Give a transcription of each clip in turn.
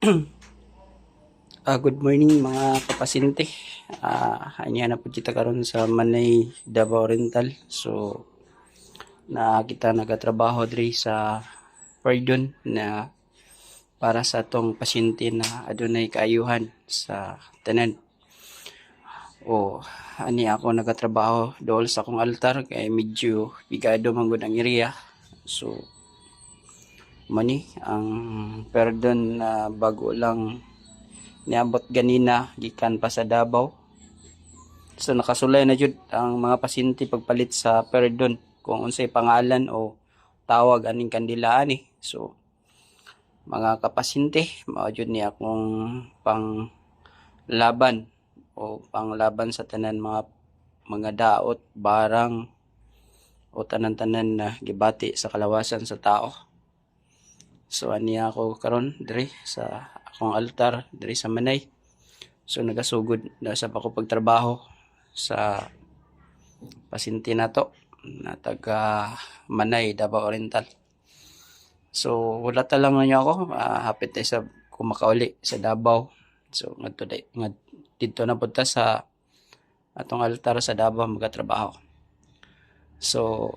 Good morning mga kapasinte. Anya na po kita karon sa Manay, Davao Oriental. So, kita nagatrabaho diri sa pardon na para sa tong pasyente na adunay kaayuhan sa tanan. Ani ako nagatrabaho dool sa akong altar kay medyo bigado man gud ang area. So, mani ang pardon na bago lang niabot ganina gikan pa sa Davao. So nakasulay na jud ang mga pasyente pagpalit sa perdon kung unsay pangalan o tawag aning kandilaan ni. So mga kapasyente, mao jud ni akong panglaban o panglaban sa tanan mga daot, barang o tanan-tanan na gibati sa kalawasan sa tao. So ani ako karon diri sa akong altar diri sa Manay. So nagasugod na sa ako pagtrabaho sa pasyente nato na taga Manay, Davao Oriental. So wala ta lang niyo ako, hapit tayo sa kumakauli sa Davao. So dito na punta sa atong altar sa Davao magatrabaho. So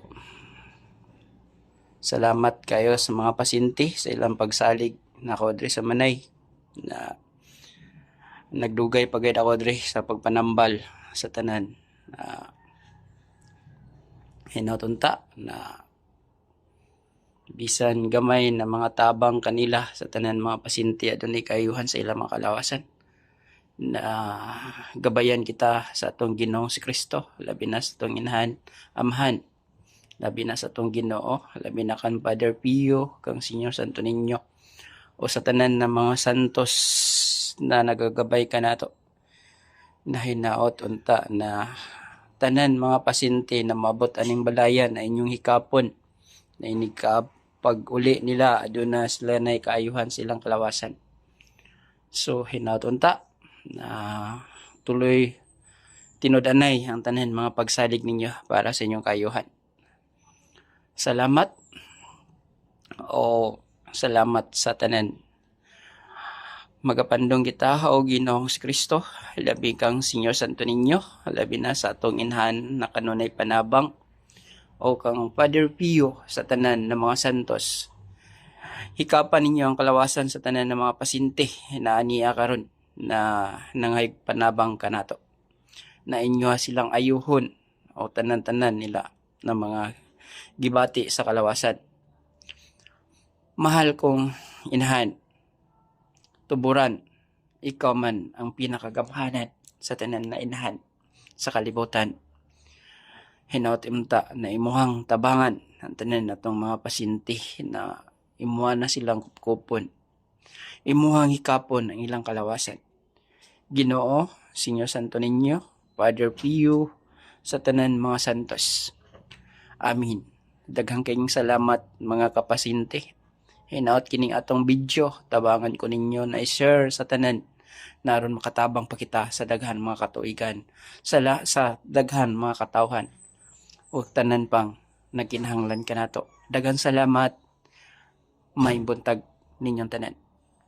salamat kayo sa mga pasyente sa ilang pagsalig nako diri sa Manay na nagdugay pagayad ako diri sa pagpanambal sa tanan. Hinatunta na bisan gamay na mga tabang kanila sa tanan mga pasyente adunay kaayuhan sa ilang mga kalawasan na gabayan kita sa atong Ginoong si Kristo, labi na sa atong inahan amhan, labi na sa atong Ginoo, labi na kan Father Pio kang Senyor Santo Niño o sa tanan ng mga santos na nagagabay ka nato na hinaot unta na tanan mga pasyente na mabot aning balayan na inyong hikapon na inikap pag uli nila aduna sila na kaayuhan silang kalawasan. So hinaot unta na tuloy tinud-anay ang tanan mga pagsalig ninyo para sa inyong kaayuhan. Salamat sa tanan. Magapandong kita o Ginoong Kristo, labi kang Senyor Santo Niño, labi na sa atong inhan na kanunay panabang o kang Father Pio sa tanan ng mga santos. Hikapan ninyo ang kalawasan sa tanan ng mga pasyente na aniya karon na nangay panabang kanato. Na inyo silang ayuhon o tanan-tanan nila ng mga gibati sa kalawasan. Mahal kong inahan, tuburan, ikaw man ang pinakagamhanan sa tanan na inahan sa kalibutan. Hinaot imta na imuhang tabangan ang tanan natong mga pasyente na imuha na silang kupkupon. Imuhang hikapon ang ilang kalawasan. Ginoo, Senyor Santo Niño, Father Pio, sa tanan mga santos. Amin. Daghang kayong salamat mga kapasyente. Hinaot kining atong video, tabangan ko ninyo na i-share sa tanan naron makatabang pa kita sa daghan mga katuigan, sa daghan mga katawhan o tanan pang nagkinahanglan kanato. Daghang salamat, may buntag ninyong tanan.